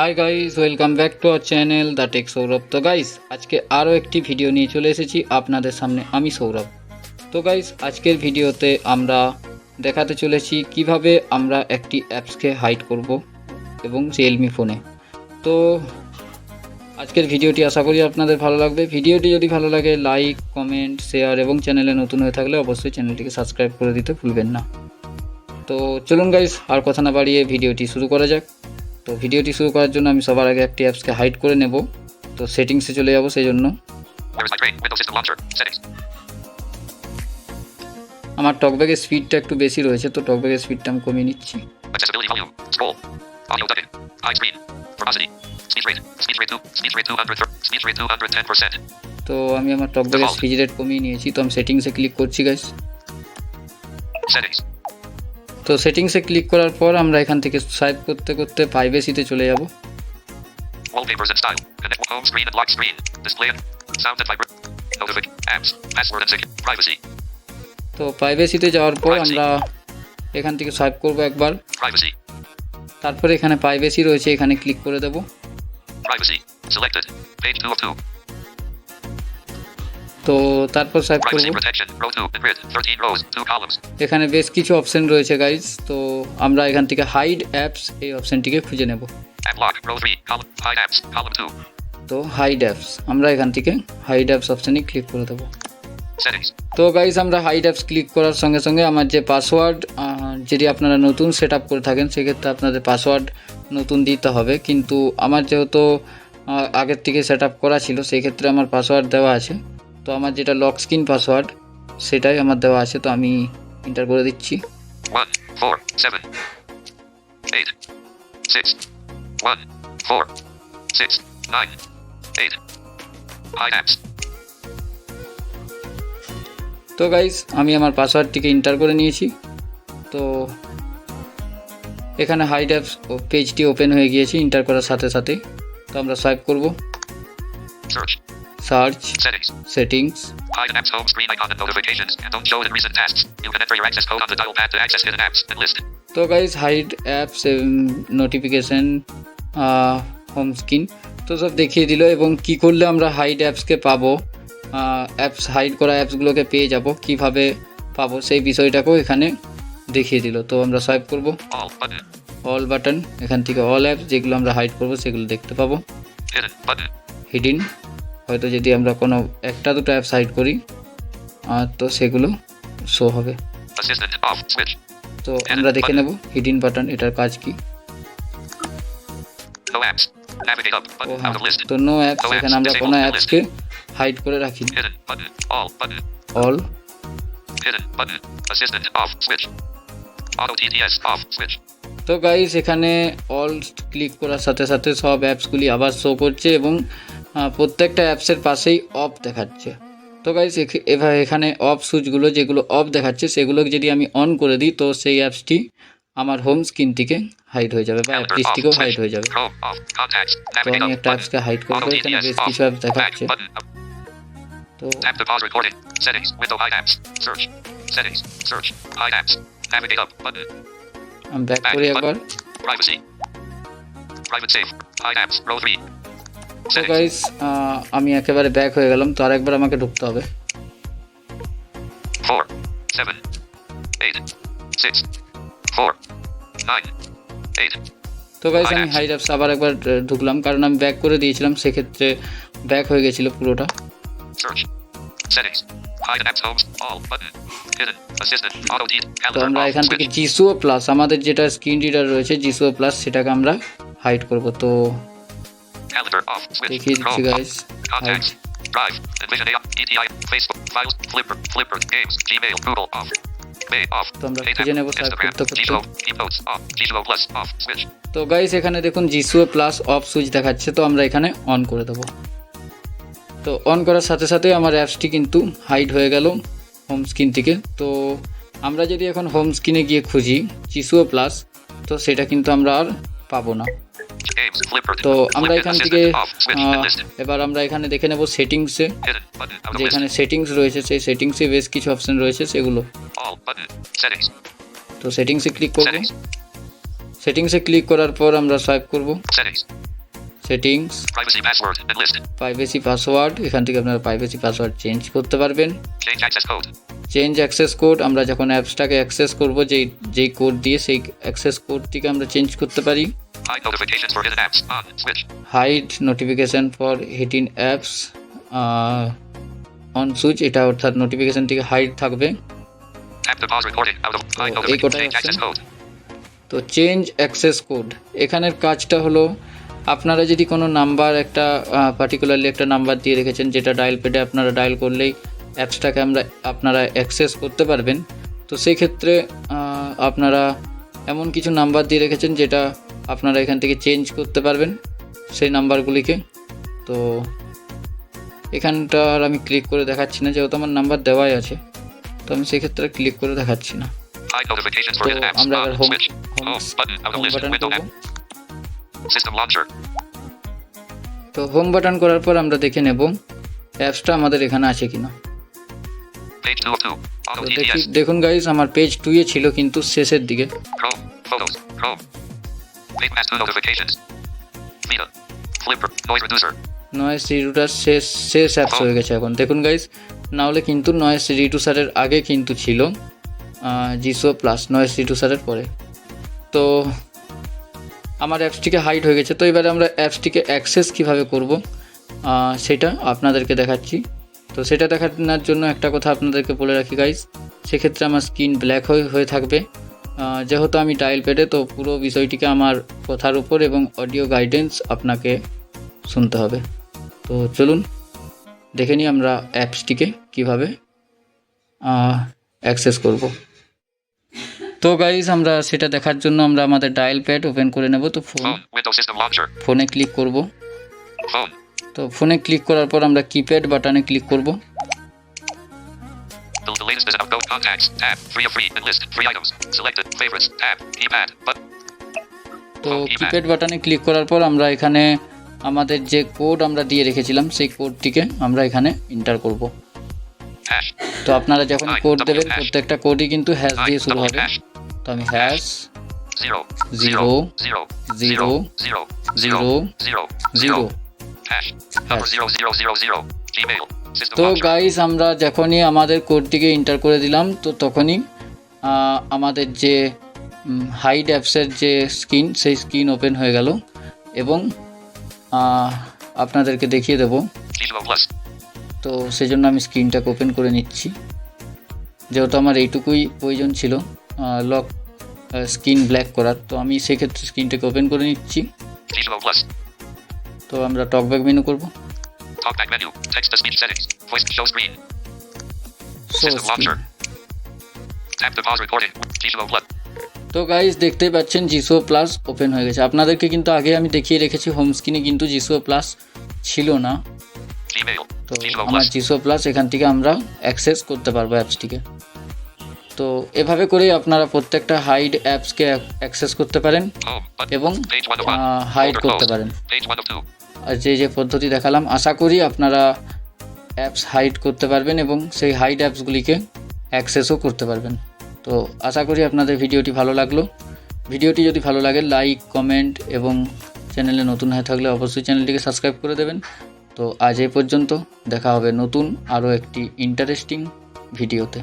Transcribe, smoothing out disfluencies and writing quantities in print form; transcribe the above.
High guys, welcome back to our channel the tech Sourav. তো guys, আজকে আরও একটি ভিডিও নিয়ে চলে এসেছি আপনাদের সামনে, আমি সৌরভ। তো গাইস, আজকের ভিডিওতে আমরা দেখাতে চলেছি কিভাবে আমরা একটি অ্যাপসকে হাইড করব এবং রিয়েলমি ফোনে। তো আজকের ভিডিওটি আশা করি আপনাদের ভালো লাগবে। ভিডিওটি যদি ভালো লাগে লাইক, কমেন্ট, শেয়ার এবং চ্যানেলে নতুন হয়ে থাকলে অবশ্যই চ্যানেলটিকে সাবস্ক্রাইব করে দিতে ভুলবেন না। তো চলুন গাইস, আর কথা না বাড়িয়ে ভিডিওটি শুরু করা যাক। তো ভিডিওটি শুরু করার জন্য আমি সবার আগে একটি অ্যাপসকে হাইড করে নেব। তো সেটিংসে চলে যাব, সেই জন্য আমার টকব্যাগের স্পিডটা একটু বেশি রয়েছে, তো টকব্যাগের স্পিডটা আমি কমিয়ে নিচ্ছি। তো আমি আমার টকব্যাগের স্পিড রেট কমিয়ে নিয়েছি। তো আমি সেটিংসে ক্লিক করছি গাইস। তো সেটিংসে ক্লিক করার পর আমরা এখান থেকে সোয়াইপ করতে করতে প্রাইভেসিতে চলে যাব। Wallpapers and style. Connect home screen and lock screen. Display and sound and vibrate. Notification. Apps. Password and security. Privacy. তো প্রাইভেসিতে যাওয়ার পর আমরা এখান থেকে সোয়াইপ করব একবার। Privacy. তারপরে এখানে প্রাইভেসি রয়েছে, এখানে ক্লিক করে দেব। Privacy. Selected. Page 2 of 2. তো তারপর সোয়াইপ করব। Privacy protection. Row 2 and grid. 13 rows. 2 columns. এখানে বেশ কিছু অপশন রয়েছে গাইস। তো আমরা এখান থেকে হাইড অ্যাপস এই অপশনটিকে খুঁজে নেব। App lock. Row 3. Column. Hide apps. Column 2. তো হাইড অ্যাপস, আমরা এখান থেকে হাইড অ্যাপস অপশানে ক্লিক করে দেবো। Settings. তো গাইস, আমরা হাইড অ্যাপস ক্লিক করার সঙ্গে সঙ্গে আমার যে পাসওয়ার্ড, যদি আপনারা নতুন সেট আপ করে থাকেন সেক্ষেত্রে আপনাদের পাসওয়ার্ড নতুন দিতে হবে, কিন্তু আমার যেহেতু আগের থেকে সেট আপ করা ছিল সেই ক্ষেত্রে আমার পাসওয়ার্ড দেওয়া আছে। তো আমার যেটা লক স্ক্রিন পাসওয়ার্ড সেটাই আমার দেওয়া আছে, তো আমি এন্টার করে দিচ্ছি। 1 4 7 8 6 1 4 6 9 8. Hide apps. তো গাইস, আমি আমার পাসওয়ার্ডটিকে এন্টার করে নিয়েছি। তো এখানে হাইড অ্যাপস পেজটি ওপেন হয়ে গিয়েছে এন্টার করার সাথে সাথে। তো আমরা সোয়াইপ করব। Search, settings. Hide apps home screen icon and notifications and don't show in recent tasks. You can enter your access code on the dial pad to access hidden apps and list. তো guys, hide apps, notification, home screen তো সব দেখিয়ে দিল, এবং কি করলে আমরা hide অ্যাপসকে পাবো, অ্যাপস হাইড করা অ্যাপসগুলোকে পেয়ে যাব, কিভাবে পাবো সেই বিষয়টাকেও এখানে দেখিয়ে দিল। তো আমরা সোয়াইপ করব অল বাটন, এখান থেকে অল অ্যাপস যেগুলো আমরা হাইড করব সেগুলো দেখতে পাবো। হিডেন, হয়তো যদি আমরা কোনো একটা দুটো অ্যাপস হাইড করি তো সেগুলো শো হবে। তো আমরা দেখে নেব হিডেন বাটন এটার কাজ কি। তো নো অ্যাপস, এখানে আমরা কোনো অ্যাপসকে হাইড করে রাখি। অল, তো গাইস, এখানে অল ক্লিক করার সাথে সাথে সব অ্যাপসগুলি আবার শো করছে এবং প্রত্যেকটা অ্যাপসের পাশেই অফ দেখাচ্ছে। তো গাইস, এখানে অফ সুইচগুলো যেগুলো অফ দেখাচ্ছে সেগুলো যদি আমি অন করে দিই তো সেই অ্যাপসটি আমার হোম স্ক্রিন থেকে হাইড হয়ে যাবে বা অ্যাপ লিস্ট থেকেও হাইড হয়ে যাবে। তো আমি একটা অ্যাপসকে হাইড করবো, এখানে বেশ কিছু অ্যাপস দেখাচ্ছে। তো আমি ব্যাক করি একবার। তো গাইস, আমি একেবারে ব্যাক হয়ে গেলাম। তো আরেকবার আমাকে ঢুকতে হবে। 4 7 8 6 4 9 8. তো গাইস, আমি হাইড অ্যাপস আবার একবার ঢুকলাম, কারণ আমি ব্যাক করে দিয়েছিলাম, সেক্ষেত্রে ব্যাক হয়ে গেছিল পুরোটা। তো আমরা এখান থেকে জিসুও প্লাস, আমাদের যেটা স্ক্রিন রিডার রয়েছে জিসুও প্লাস, সেটাকে আমরা হাইড করব। তো দেখিয়ে দিচ্ছি গাইস। তো আমরা খুঁজে নেব সার্চ করতে করতে। তো গাইস, এখানে দেখুন জিসুও প্লাস অফ সুইচ দেখাচ্ছে, তো আমরা এখানে অন করে দেবো। তো অন করার সাথে সাথে আমার অ্যাপসটি কিন্তু হাইড হয়ে গেল হোম স্ক্রিন থেকে। তো আমরা যদি এখন হোম স্ক্রিনে গিয়ে খুঁজি জিসুও প্লাস, তো সেটা কিন্তু আমরা আর পাবো না। তো আমরা এখান থেকে এবার আমরা এখানে দেখে নেব সেটিংসে, যে এখানে সেটিংস রয়েছে সেই সেটিংসে বেশ কিছু অপশন রয়েছে সেগুলো। তো সেটিংসে ক্লিক করব। সেটিংসে ক্লিক করার পর আমরা সোয়াইপ করব। Settings, privacy password and list, privacy password, এখান থেকে আপনারা প্রাইভেসি পাসওয়ার্ড চেঞ্জ করতে পারবেন। change access code, change access code, আমরা যখন অ্যাপসটাকে অ্যাক্সেস করব যেই কোড দিয়ে সেই অ্যাক্সেস কোডটিকে আমরা চেঞ্জ করতে পারি। hide notifications for hidden apps on switch, hide notification for hidden apps on switch, এটা অর্থাৎ নোটিফিকেশনটিকে হাইড থাকবে। tap to pause recording out of hide তো এই কোডটাই notification, change access option। code, তো চেঞ্জ অ্যাক্সেস কোড, এখানের কাজটা হলো আপনারা যদি কোনো নাম্বার একটা পার্টিকুলারলি একটা নাম্বার দিয়ে রেখেছেন যেটা ডায়াল প্যাডে আপনারা ডায়াল করলেই অ্যাপসটাকে আপনারা অ্যাক্সেস করতে পারবেন, তো সেই ক্ষেত্রে আপনারা এমন কিছু নাম্বার দিয়ে রেখেছেন যেটা আপনারা এখান থেকে চেঞ্জ করতে পারবেন সেই নাম্বারগুলিকে। তো এখানটা আর আমি ক্লিক করে দেখাচ্ছি না, যেহেতু আমার নাম্বার দেওয়াই আছে, তো আমি সেক্ষেত্রে ক্লিক করে দেখাচ্ছি না। hide notifications for তো hidden apps আমরা এবার on home switch, home button out of list, button window করব। app, system launcher, তো হোম বাটন করার পর আমরা দেখে নেব অ্যাপসটা আমাদের এখানে আছে কিনা। page 2 of 2, auto তো TTS, দেখুন গাইস, আমার পেজ 2 এ ছিল কিন্তু শেষের দিকে। Chrome, photos, Chrome, page pass 2 notifications, Vita, Flipper, noise reducer, noise reducer শেষ অ্যাপস হয়ে গেছে এখন। দেখুন গাইস, না হলে কিন্তু নয়েজ রিডিউসারের আগে কিন্তু ছিল জিসো প্লাস, নয়েজ রিডিউসারের পরে। তো আমার অ্যাপসটিকে হাইড হয়ে গেছে। তো এবারে আমরা অ্যাপসটিকে অ্যাক্সেস কিভাবে করব সেটা আপনাদেরকে দেখাচ্ছি। তো সেটা দেখানোর জন্য একটা কথা আপনাদেরকে বলে রাখি গাইস, সেক্ষেত্রে আমার স্ক্রিন ব্ল্যাক হয়ে থাকবে, যেহেতু আমি ডায়াল প্যাডে, তো পুরো বিষয়টিকে আমার কথার উপর এবং অডিও গাইডেন্স আপনাকে শুনতে হবে। তো চলুন দেখে নিই আমরা অ্যাপসটিকে কিভাবে অ্যাক্সেস করব। তো গাইস, আমরা সেটা দেখার জন্য আমরা আমাদের ডায়াল প্যাড ওপেন করে নেব। তো phone, window system launcher, ফোনে ক্লিক করব। phone, তো ফোনে ক্লিক করার পর আমরা কিপ্যাড বাটনে ক্লিক করব। the latest is outgoing contacts, tab, free of free, and list, free items, selected, favorites, tab, keypad, button, তো কিপ্যাড বাটনে ক্লিক করার পর আমরা এখানে আমাদের যে কোড আমরা দিয়ে রেখেছিলাম সেই কোডটিকে আমরা এখানে এন্টার করব। hash, তো আপনারা যখন কোড দেবেন প্রত্যেকটা কোডই কিন্তু হ্যাশ দিয়ে শুরু হবে। hash, তো আমি hash 0, 0 0, 0 0, 0 0, 0 hash, number 0000, Gmail, system তো launcher, গাইস, আমরা যখনই আমাদের কোডটিকে এন্টার করে দিলাম, তো তখনই আমাদের যে হাইড অ্যাপসের যে স্ক্রিন, সেই স্ক্রিন ওপেন হয়ে গেল এবং আপনাদেরকে দেখিয়ে দেব। Visual Plus, তো সেজন্য আমি স্ক্রিনটাকে ওপেন করে নিচ্ছি, যেহেতু আমার এইটুকুই প্রয়োজন ছিল লক স্ক্রিন ব্ল্যাক করার। তো আমি সেক্ষেত্রে স্ক্রিনটাকে ওপেন করে নিচ্ছি। Visual Plus, তো আমরা টকব্যাক মেনু করব। talkback menu, text to speech settings, voice to show screen, So system launcher, tap to pause recording, Visual Plus, তো গাইস, দেখতেই পাচ্ছেন জিসো প্লাস ওপেন হয়ে গেছে। আপনাদেরকে কিন্তু আগে আমি দেখিয়ে রেখেছি হোম স্ক্রিনে কিন্তু জিসো প্লাস ছিল না। Gmail, তো Visual আমার Plus, জিসো প্লাস এখান থেকে আমরা অ্যাক্সেস করতে পারবো অ্যাপসটিকে। তো এভাবে করেই আপনারা প্রত্যেকটা হাইড অ্যাপসকে অ্যাক্সেস করতে পারেন home, button, এবং page 1 of 1, হাইড folder করতে closed, পারেন। page 1 of 2, আর যে পদ্ধতি দেখালাম, আশা করি আপনারা অ্যাপস হাইড করতে পারবেন এবং সেই হাইড অ্যাপসগুলিকে অ্যাক্সেসও করতে পারবেন। তো আশা করি আপনাদের ভিডিওটি ভালো লাগলো। ভিডিওটি যদি ভালো লাগে লাইক, কমেন্ট এবং চ্যানেলে নতুন হয়ে থাকলে অবশ্যই চ্যানেলটিকে সাবস্ক্রাইব করে দেবেন। তো আজ এই পর্যন্ত, দেখা হবে নতুন আরও একটি ইন্টারেস্টিং ভিডিওতে।